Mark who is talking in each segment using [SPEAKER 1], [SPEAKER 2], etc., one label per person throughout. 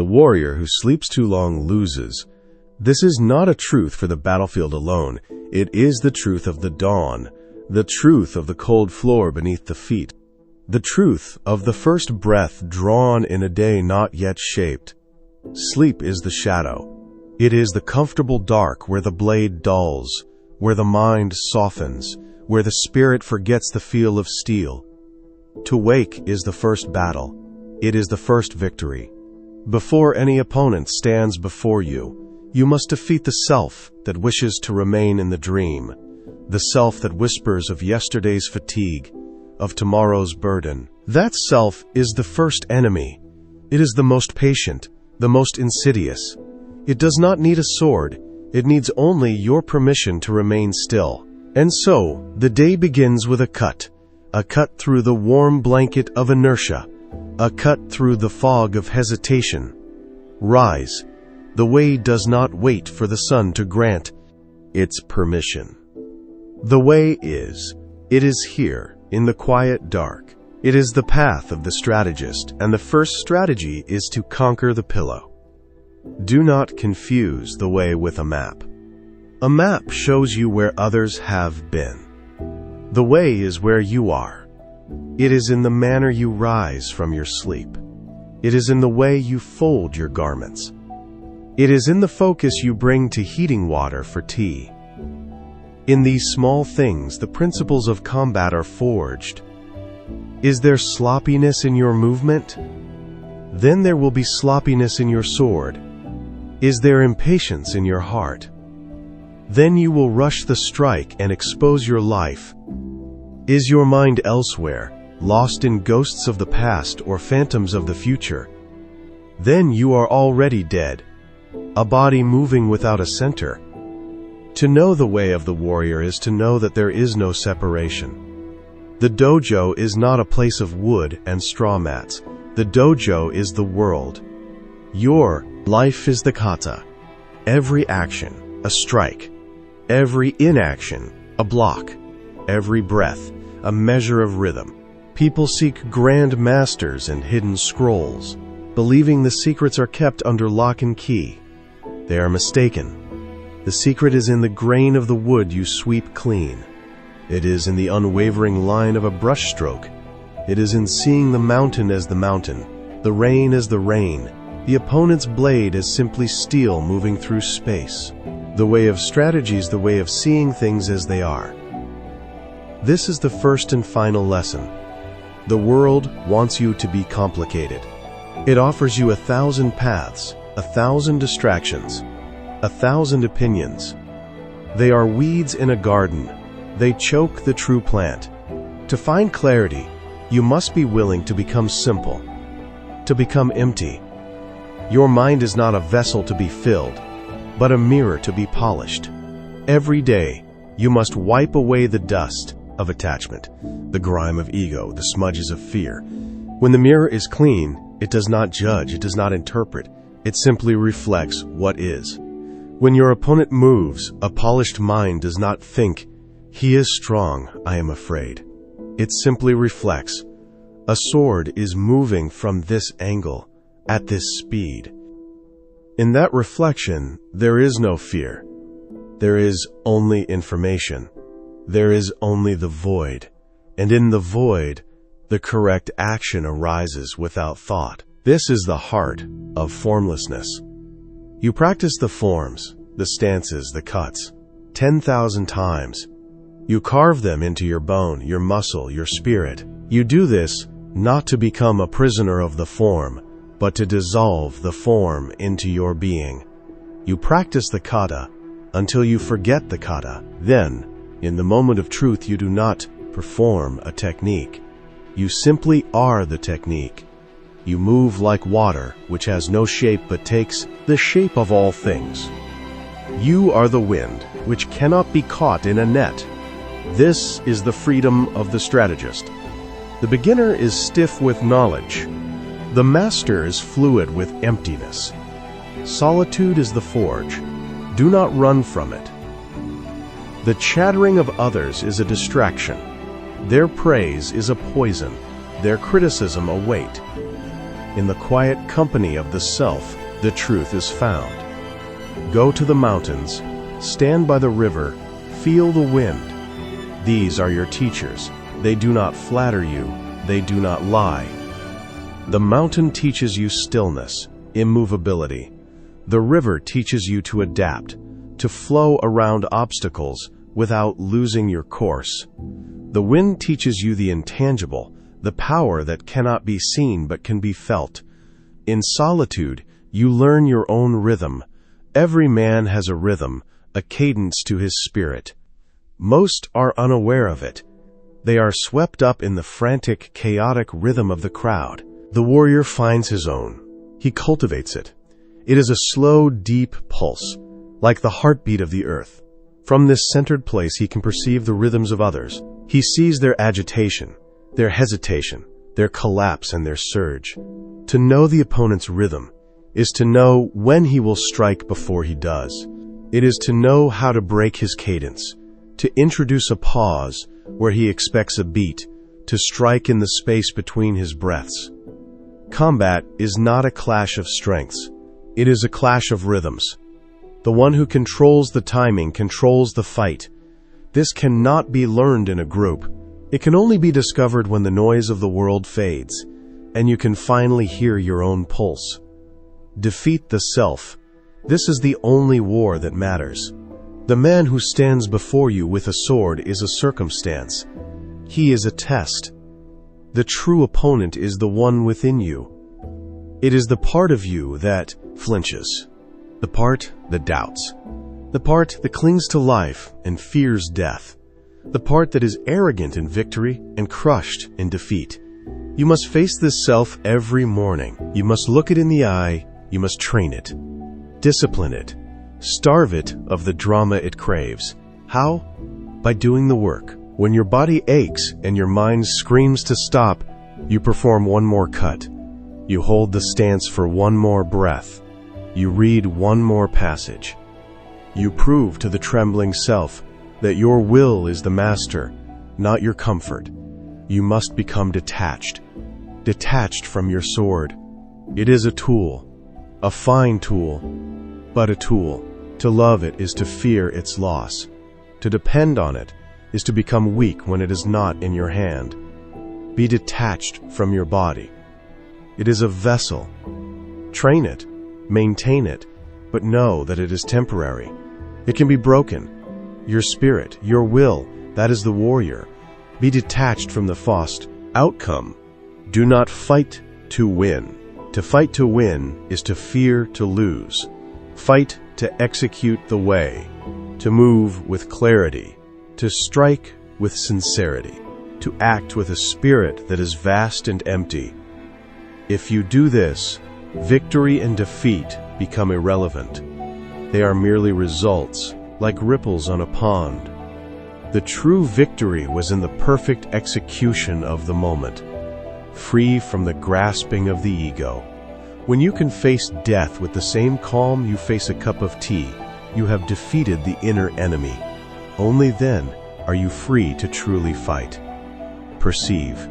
[SPEAKER 1] The warrior who sleeps too long loses. This is not a truth for the battlefield alone. It is the truth of the dawn, the truth of the cold floor beneath the feet, the truth of the first breath drawn in a day not yet shaped. Sleep is the shadow. It is the comfortable dark where the blade dulls, where the mind softens, where the spirit forgets the feel of steel. To wake is the first battle. It is the first victory. Before any opponent stands before you, you must defeat the self that wishes to remain in the dream, the self that whispers of yesterday's fatigue, of tomorrow's burden. That self is the first enemy. It is the most patient, the most insidious. It does not need a sword. It needs only your permission to remain still. And so, the day begins with a cut through the warm blanket of inertia, a cut through the fog of hesitation. Rise. The way does not wait for the sun to grant its permission. The way is. It is here, in the quiet dark. It is the path of the strategist, and the first strategy is to conquer the pillow. Do not confuse the way with a map. A map shows you where others have been. The way is where you are. It is in the manner you rise from your sleep. It is in the way you fold your garments. It is in the focus you bring to heating water for tea. In these small things, the principles of combat are forged. Is there sloppiness in your movement? Then there will be sloppiness in your sword. Is there impatience in your heart? Then you will rush the strike and expose your life. Is your mind elsewhere, lost in ghosts of the past or phantoms of the future? Then you are already dead, a body moving without a center. To know the way of the warrior is to know that there is no separation. The dojo is not a place of wood and straw mats. The dojo is the world. Your life is the kata. Every action, a strike. Every inaction, a block. Every breath, a measure of rhythm. People seek grand masters and hidden scrolls, believing the secrets are kept under lock and key. They are mistaken. The secret is in the grain of the wood you sweep clean. It is in the unwavering line of a brushstroke. It is in seeing the mountain as the mountain, the rain as the rain, the opponent's blade as simply steel moving through space. The way of strategy is the way of seeing things as they are. This is the first and final lesson. The world wants you to be complicated. It offers you 1,000 paths, 1,000 distractions, 1,000 opinions. They are weeds in a garden. They choke the true plant. To find clarity, you must be willing to become simple, to become empty. Your mind is not a vessel to be filled, but a mirror to be polished. Every day, you must wipe away the dust of attachment, the grime of ego, the smudges of fear. When the mirror is clean, it does not judge, it does not interpret. It simply reflects what is. When your opponent moves, a polished mind does not think, "He is strong, I am afraid." It simply reflects, "A sword is moving from this angle, at this speed." In that reflection, there is no fear. There is only information. There is only the void. And in the void, the correct action arises without thought. This is the heart of formlessness. You practice the forms, the stances, the cuts, 10,000 times. You carve them into your bone, your muscle, your spirit. You do this not to become a prisoner of the form, but to dissolve the form into your being. You practice the kata until you forget the kata. Then, in the moment of truth, you do not perform a technique. You simply are the technique. You move like water, which has no shape but takes the shape of all things. You are the wind, which cannot be caught in a net. This is the freedom of the strategist. The beginner is stiff with knowledge. The master is fluid with emptiness. Solitude is the forge. Do not run from it. The chattering of others is a distraction. Their praise is a poison. Their criticism a weight. In the quiet company of the self, the truth is found. Go to the mountains, stand by the river, feel the wind. These are your teachers. They do not flatter you. They do not lie. The mountain teaches you stillness, immovability. The river teaches you to adapt, to flow around obstacles without losing your course. The wind teaches you the intangible, the power that cannot be seen but can be felt. In solitude, you learn your own rhythm. Every man has a rhythm, a cadence to his spirit. Most are unaware of it. They are swept up in the frantic, chaotic rhythm of the crowd. The warrior finds his own. He cultivates it. It is a slow, deep pulse, like the heartbeat of the earth. From this centered place he can perceive the rhythms of others. He sees their agitation, their hesitation, their collapse and their surge. To know the opponent's rhythm is to know when he will strike before he does. It is to know how to break his cadence, to introduce a pause where he expects a beat, to strike in the space between his breaths. Combat is not a clash of strengths. It is a clash of rhythms. The one who controls the timing controls the fight. This cannot be learned in a group. It can only be discovered when the noise of the world fades, and you can finally hear your own pulse. Defeat the self. This is the only war that matters. The man who stands before you with a sword is a circumstance. He is a test. The true opponent is the one within you. It is the part of you that flinches, the part that doubts, the part that clings to life and fears death, the part that is arrogant in victory and crushed in defeat. You must face this self every morning. You must look it in the eye. You must train it, discipline it, starve it of the drama it craves. How? By doing the work. When your body aches and your mind screams to stop, you perform one more cut. You hold the stance for one more breath. You read one more passage. You prove to the trembling self that your will is the master, not your comfort. You must become detached from your sword. It is a tool, a fine tool, but a tool. To love it is to fear its loss. To depend on it is to become weak when it is not in your hand. Be detached from your body. It is a vessel. Train it, maintain it, but know that it is temporary. It can be broken. Your spirit, your will, that is the warrior. Be detached from the forced outcome. Do not fight to win. To fight to win is to fear to lose. Fight to execute the way, to move with clarity, to strike with sincerity, to act with a spirit that is vast and empty. If you do this, victory and defeat become irrelevant. They are merely results, like ripples on a pond. The true victory was in the perfect execution of the moment, free from the grasping of the ego. When you can face death with the same calm you face a cup of tea, you have defeated the inner enemy. Only then are you free to truly fight. Perceive.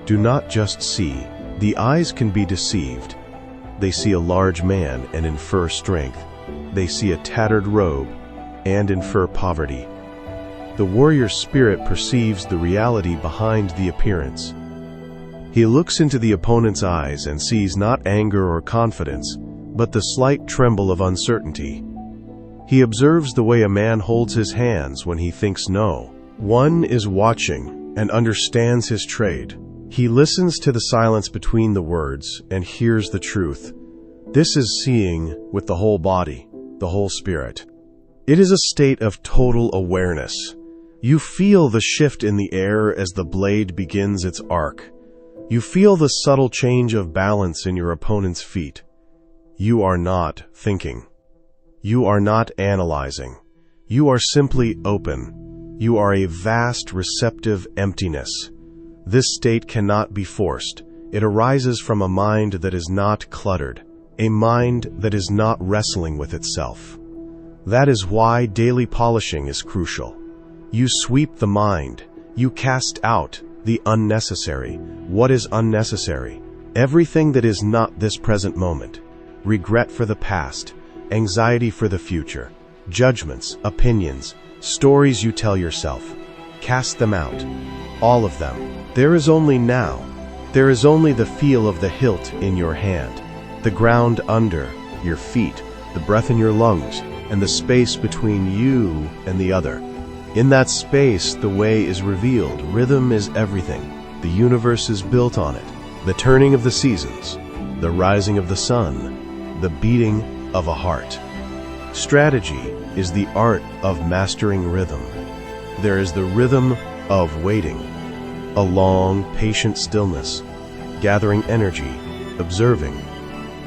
[SPEAKER 1] Do not just see. The eyes can be deceived. They see a large man and infer strength. They see a tattered robe and infer poverty. The warrior spirit perceives the reality behind the appearance. He looks into the opponent's eyes and sees not anger or confidence, but the slight tremble of uncertainty. He observes the way a man holds his hands when he thinks no. One is watching and understands his trade. He listens to the silence between the words and hears the truth. This is seeing with the whole body, the whole spirit. It is a state of total awareness. You feel the shift in the air as the blade begins its arc. You feel the subtle change of balance in your opponent's feet. You are not thinking. You are not analyzing. You are simply open. You are a vast receptive emptiness. This state cannot be forced. It arises from a mind that is not cluttered, a mind that is not wrestling with itself. That is why daily polishing is crucial. You sweep the mind. You cast out the unnecessary. What is unnecessary? Everything that is not this present moment, regret for the past, anxiety for the future, judgments, opinions, stories you tell yourself, cast them out. All of them. There is only now. There is only the feel of the hilt in your hand, the ground under your feet, the breath in your lungs, and the space between you and the other. In that space, the way is revealed. Rhythm is everything. The universe is built on it. The turning of the seasons, the rising of the sun, the beating of a heart. Strategy is the art of mastering rhythm. There is the rhythm of waiting, a long, patient stillness, gathering energy, observing.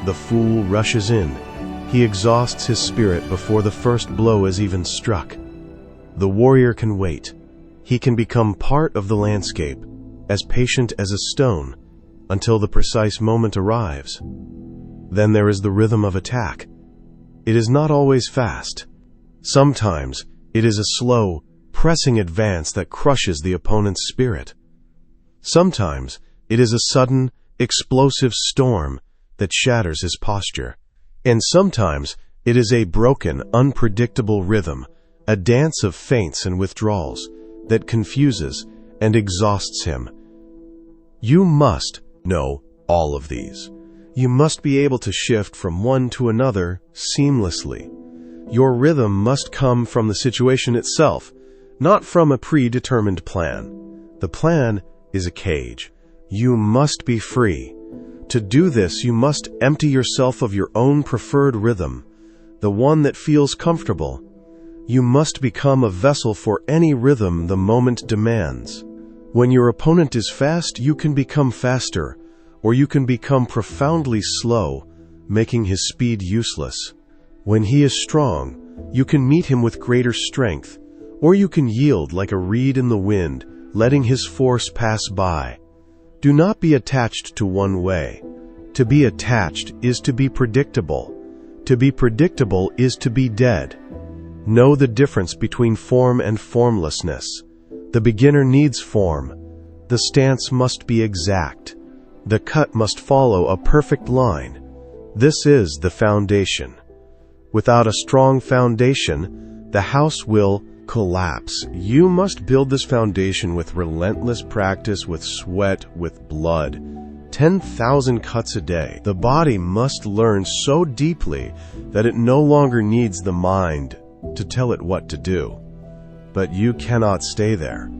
[SPEAKER 1] The fool rushes in. He exhausts his spirit before the first blow is even struck. The warrior can wait. He can become part of the landscape, as patient as a stone, until the precise moment arrives. Then there is the rhythm of attack. It is not always fast. Sometimes it is a slow, pressing advance that crushes the opponent's spirit. Sometimes it is a sudden, explosive storm that shatters his posture. And sometimes it is a broken, unpredictable rhythm, a dance of feints and withdrawals that confuses and exhausts him. You must know all of these. You must be able to shift from one to another seamlessly. Your rhythm must come from the situation itself, not from a predetermined plan. The plan is a cage. You must be free. To do this, you must empty yourself of your own preferred rhythm, the one that feels comfortable. You must become a vessel for any rhythm the moment demands. When your opponent is fast, you can become faster, or you can become profoundly slow, making his speed useless. When he is strong, you can meet him with greater strength, or you can yield like a reed in the wind, letting his force pass by. Do not be attached to one way. To be attached is to be predictable. To be predictable is to be dead. Know the difference between form and formlessness. The beginner needs form. The stance must be exact. The cut must follow a perfect line. This is the foundation. Without a strong foundation, the house will collapse. You must build this foundation with relentless practice, with sweat, with blood. 10,000 cuts a day. The body must learn so deeply that it no longer needs the mind to tell it what to do. But you cannot stay there.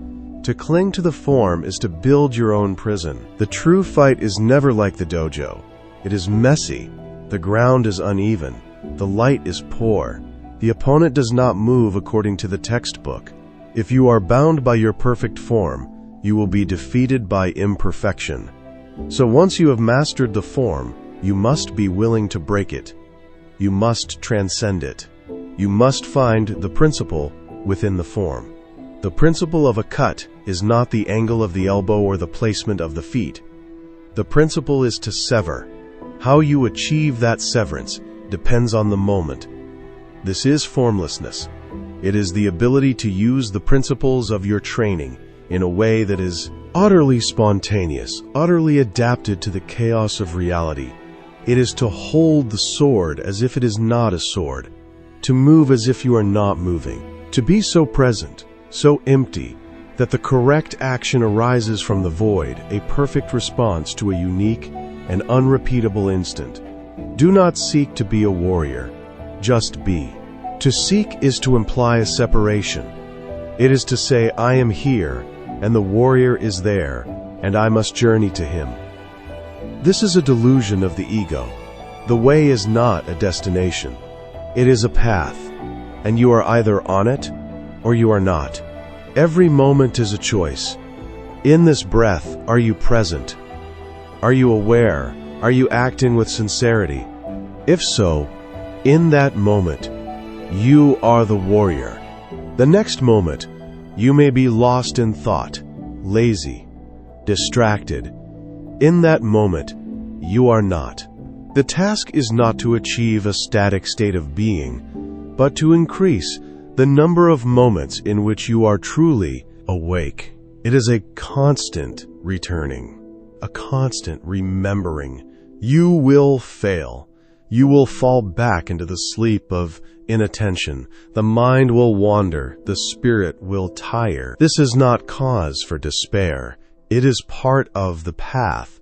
[SPEAKER 1] To cling to the form is to build your own prison. The true fight is never like the dojo. It is messy. The ground is uneven. The light is poor. The opponent does not move according to the textbook. If you are bound by your perfect form, you will be defeated by imperfection. So once you have mastered the form, you must be willing to break it. You must transcend it. You must find the principle within the form. The principle of a cut is not the angle of the elbow or the placement of the feet. The principle is to sever. How you achieve that severance depends on the moment. This is formlessness. It is the ability to use the principles of your training in a way that is utterly spontaneous, utterly adapted to the chaos of reality. It is to hold the sword as if it is not a sword, to move as if you are not moving, to be so present, so empty, that the correct action arises from the void, a perfect response to a unique and unrepeatable instant. Do not seek to be a warrior, just be. To seek is to imply a separation. It is to say, I am here, and the warrior is there, and I must journey to him. This is a delusion of the ego. The way is not a destination. It is a path, and you are either on it or you are not. Every moment is a choice. In this breath, are you present? Are you aware? Are you acting with sincerity? If so, in that moment, you are the warrior. The next moment, you may be lost in thought, lazy, distracted. In that moment, you are not. The task is not to achieve a static state of being, but to increase the number of moments in which you are truly awake. It is a constant returning, a constant remembering. You will fail. You will fall back into the sleep of inattention. The mind will wander. The spirit will tire. This is not cause for despair. It is part of the path.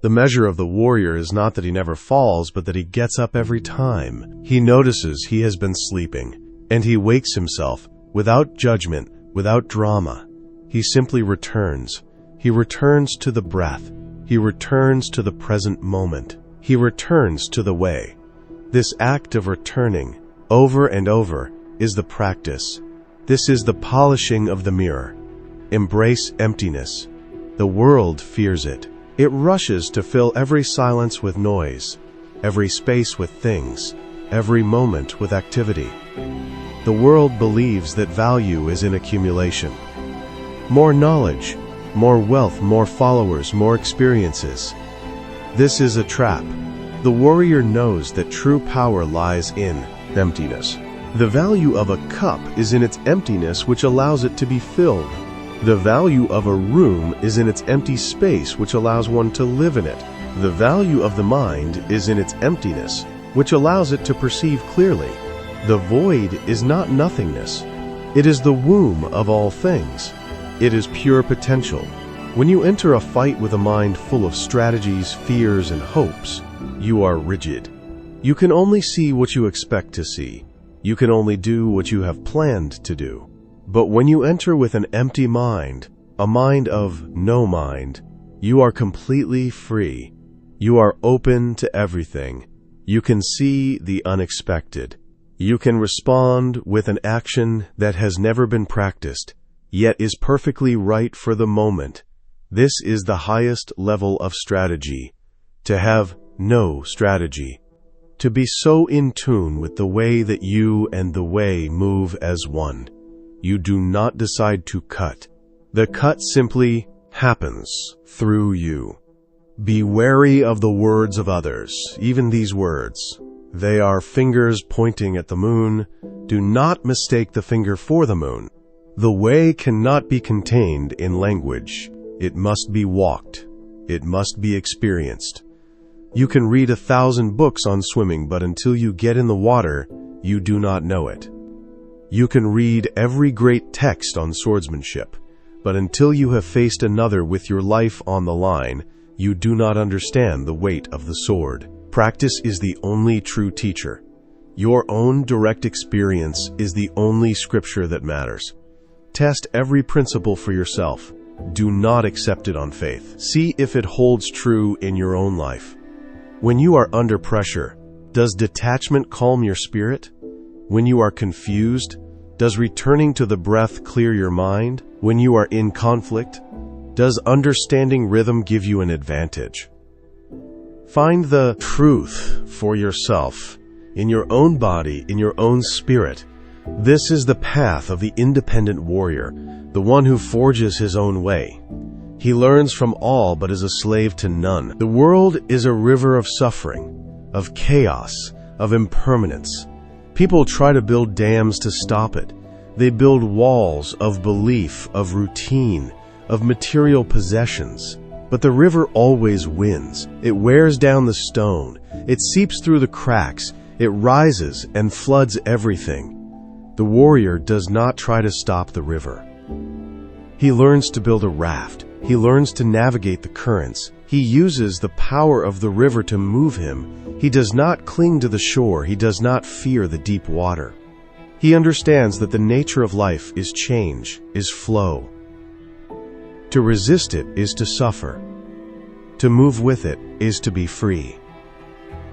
[SPEAKER 1] The measure of the warrior is not that he never falls, but that he gets up every time. He notices he has been sleeping, and he wakes himself without judgment, without drama. He simply returns. He returns to the breath. He returns to the present moment. He returns to the way. This act of returning, over and over, is the practice. This is the polishing of the mirror. Embrace emptiness. The world fears it. It rushes to fill every silence with noise, every space with things, every moment with activity. The world believes that value is in accumulation. More knowledge, more wealth, more followers, more experiences. This is a trap. The warrior knows that true power lies in emptiness. The value of a cup is in its emptiness, which allows it to be filled. The value of a room is in its empty space, which allows one to live in it. The value of the mind is in its emptiness, which allows it to perceive clearly. The void is not nothingness. It is the womb of all things. It is pure potential. When you enter a fight with a mind full of strategies, fears, and hopes, you are rigid. You can only see what you expect to see. You can only do what you have planned to do. But when you enter with an empty mind, a mind of no mind, you are completely free. You are open to everything. You can see the unexpected. You can respond with an action that has never been practiced, yet is perfectly right for the moment. This is the highest level of strategy. To have no strategy. To be so in tune with the way that you and the way move as one. You do not decide to cut. The cut simply happens through you. Be wary of the words of others, even these words. They are fingers pointing at the moon. Do not mistake the finger for the moon. The way cannot be contained in language. It must be walked. It must be experienced. You can read 1,000 books on swimming, but until you get in the water, you do not know it. You can read every great text on swordsmanship, but until you have faced another with your life on the line, you do not understand the weight of the sword. Practice is the only true teacher. Your own direct experience is the only scripture that matters. Test every principle for yourself. Do not accept it on faith. See if it holds true in your own life. When you are under pressure, does detachment calm your spirit? When you are confused, does returning to the breath clear your mind? When you are in conflict, does understanding rhythm give you an advantage? Find the truth for yourself, in your own body, in your own spirit. This is the path of the independent warrior, the one who forges his own way. He learns from all but is a slave to none. The world is a river of suffering, of chaos, of impermanence. People try to build dams to stop it. They build walls of belief, of routine, of material possessions. But the river always wins. It wears down the stone. It seeps through the cracks. It rises and floods everything. The warrior does not try to stop the river. He learns to build a raft. He learns to navigate the currents. He uses the power of the river to move him. He does not cling to the shore. He does not fear the deep water. He understands that the nature of life is change, is flow. To resist it is to suffer. To move with it is to be free.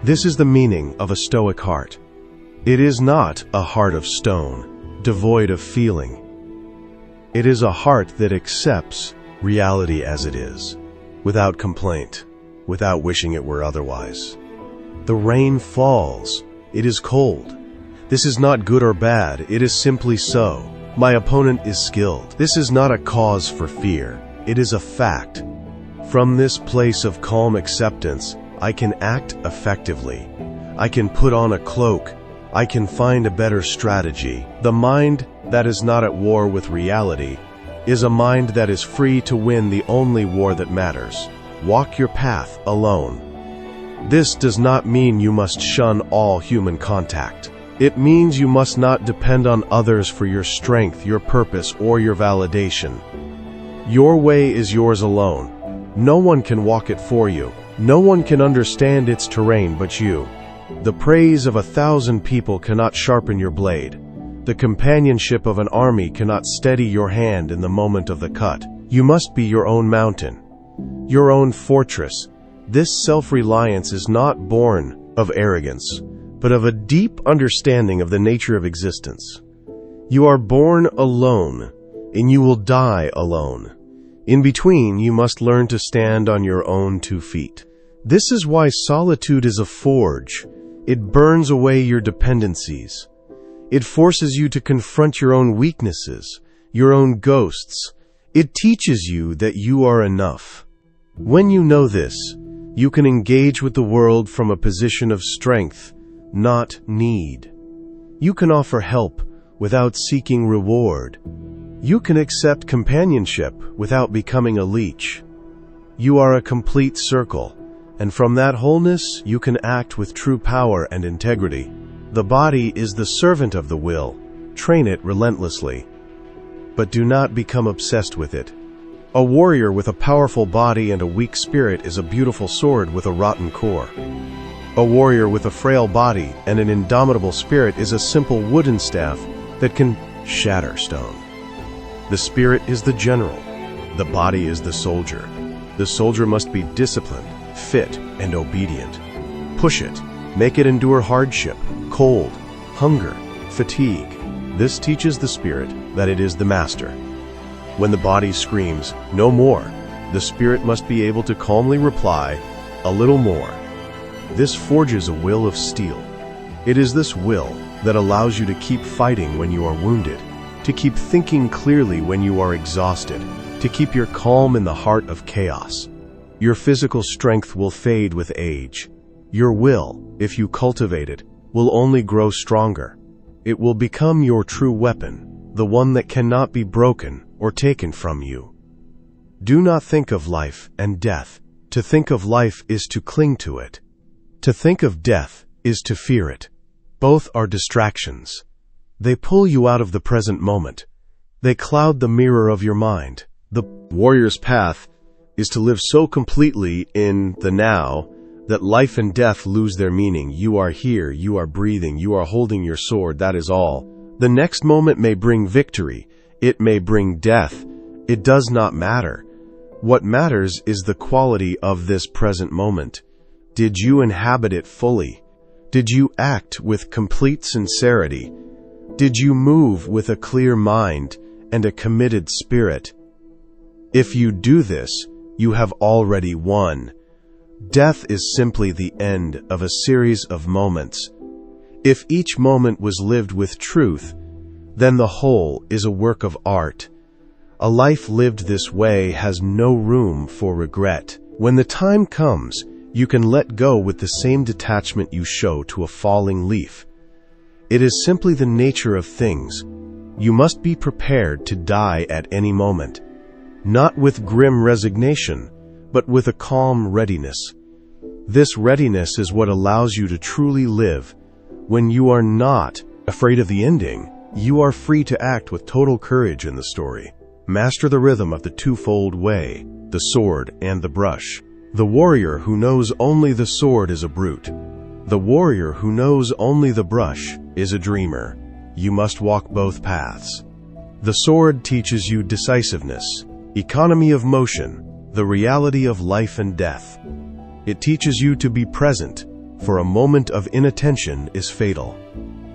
[SPEAKER 1] This is the meaning of a Stoic heart. It is not a heart of stone, devoid of feeling. It is a heart that accepts reality as it is, without complaint, without wishing it were otherwise. The rain falls. It is cold. This is not good or bad. It is simply so. My opponent is skilled. This is not a cause for fear. It is a fact. From this place of calm acceptance, I can act effectively. I can put on a cloak. I can find a better strategy. The mind that is not at war with reality is a mind that is free to win the only war that matters. walk your path alone. This does not mean you must shun all human contact. It means you must not depend on others for your strength, your purpose, or your validation. Your way is yours alone. No one can walk it for you. No one can understand its terrain but you. The praise of 1,000 people cannot sharpen your blade. The companionship of an army cannot steady your hand in the moment of the cut. You must be your own mountain, your own fortress. This self-reliance is not born of arrogance, but of a deep understanding of the nature of existence. You are born alone, and you will die alone. In between, you must learn to stand on your own 2 feet. This is why solitude is a forge. It burns away your dependencies. It forces you to confront your own weaknesses, your own ghosts. It teaches you that you are enough. When you know this, you can engage with the world from a position of strength, not need. You can offer help without seeking reward. You can accept companionship without becoming a leech. You are a complete circle, and from that wholeness you can act with true power and integrity. The body is the servant of the will. Train it relentlessly, but do not become obsessed with it. A warrior with a powerful body and a weak spirit is a beautiful sword with a rotten core. A warrior with a frail body and an indomitable spirit is a simple wooden staff that can shatter stone. The spirit is the general. The body is the soldier. The soldier must be disciplined, fit, and obedient. Push it. Make it endure hardship, cold, hunger, fatigue. This teaches the spirit that it is the master. When the body screams, "No more," the spirit must be able to calmly reply, "A little more." This forges a will of steel. It is this will that allows you to keep fighting when you are wounded, to keep thinking clearly when you are exhausted, to keep your calm in the heart of chaos. Your physical strength will fade with age. Your will, if you cultivate it, will only grow stronger. It will become your true weapon, the one that cannot be broken or taken from you. Do not think of life and death. To think of life is to cling to it. To think of death is to fear it. Both are distractions. They pull you out of the present moment. They cloud the mirror of your mind. The warrior's path is to live so completely in the now that life and death lose their meaning. You are here, you are breathing, you are holding your sword, that is all. The next moment may bring victory, it may bring death. It does not matter. What matters is the quality of this present moment. Did you inhabit it fully? Did you act with complete sincerity? Did you move with a clear mind and a committed spirit? If you do this, you have already won. Death is simply the end of a series of moments. If each moment was lived with truth, then the whole is a work of art. A life lived this way has no room for regret. When the time comes, you can let go with the same detachment you show to a falling leaf. It is simply the nature of things. You must be prepared to die at any moment, not with grim resignation, but with a calm readiness. This readiness is what allows you to truly live. When you are not afraid of the ending, you are free to act with total courage in the story. Master the rhythm of the twofold way, the sword and the brush. The warrior who knows only the sword is a brute. The warrior who knows only the brush is a dreamer. You must walk both paths. The sword teaches you decisiveness, economy of motion, the reality of life and death. It teaches you to be present, for a moment of inattention is fatal.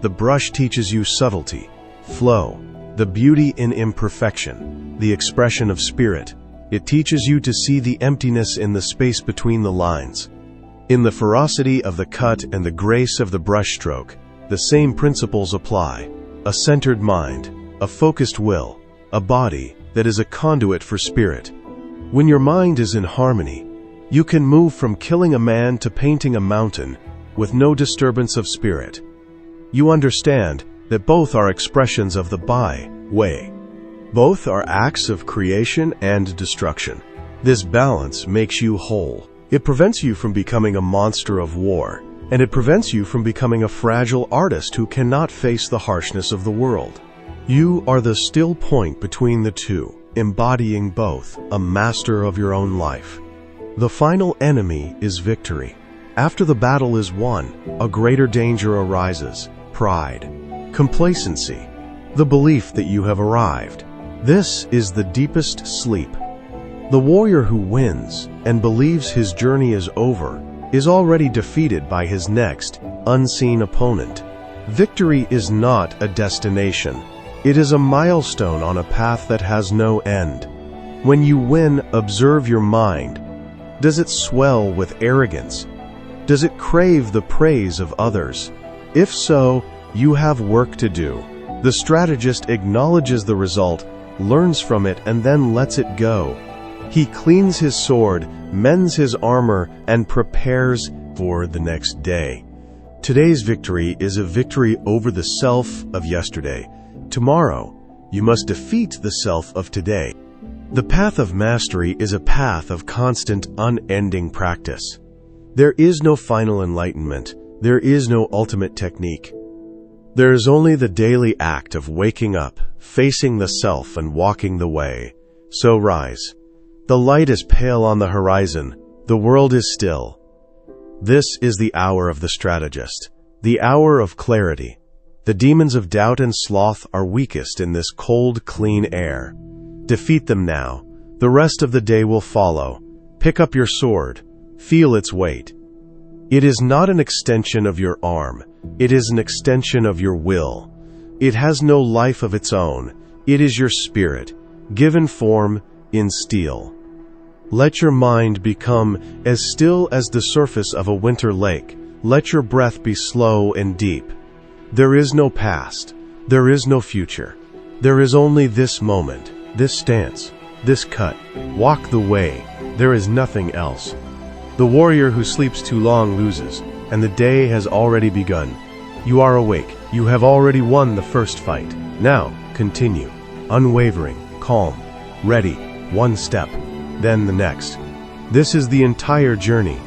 [SPEAKER 1] The brush teaches you subtlety, flow, the beauty in imperfection, the expression of spirit. It teaches you to see the emptiness in the space between the lines. In the ferocity of the cut and the grace of the brushstroke, the same principles apply. A centered mind, a focused will, a body that is a conduit for spirit. When your mind is in harmony, you can move from killing a man to painting a mountain with no disturbance of spirit. You understand that both are expressions of the way. Both are acts of creation and destruction. This balance makes you whole. It prevents you from becoming a monster of war, and it prevents you from becoming a fragile artist who cannot face the harshness of the world. You are the still point between the two, embodying both, a master of your own life. The final enemy is victory. After the battle is won, a greater danger arises: pride, complacency, the belief that you have arrived. This is the deepest sleep. The warrior who wins and believes his journey is over is already defeated by his next, unseen opponent. Victory is not a destination. It is a milestone on a path that has no end. When you win, observe your mind. Does it swell with arrogance? Does it crave the praise of others? If so, you have work to do. The strategist acknowledges the result, learns from it, and then lets it go. He cleans his sword, mends his armor, and prepares for the next day. Today's victory is a victory over the self of yesterday. Tomorrow, you must defeat the self of today. The path of mastery is a path of constant, unending practice. There is no final enlightenment. There is no ultimate technique. There is only the daily act of waking up, facing the self, and walking the way. So rise. The light is pale on the horizon. The world is still. This is the hour of the strategist, the hour of clarity. The demons of doubt and sloth are weakest in this cold, clean air. Defeat them now. The rest of the day will follow. Pick up your sword. Feel its weight. It is not an extension of your arm. It is an extension of your will. It has no life of its own. It is your spirit, given form in steel. Let your mind become as still as the surface of a winter lake. Let your breath be slow and deep. There is no past. There is no future. There is only this moment, this stance, this cut. Walk the way. There is nothing else. The warrior who sleeps too long loses, and the day has already begun. You are awake. You have already won the first fight. Now, continue. Unwavering, calm, ready, one step, then the next. This is the entire journey.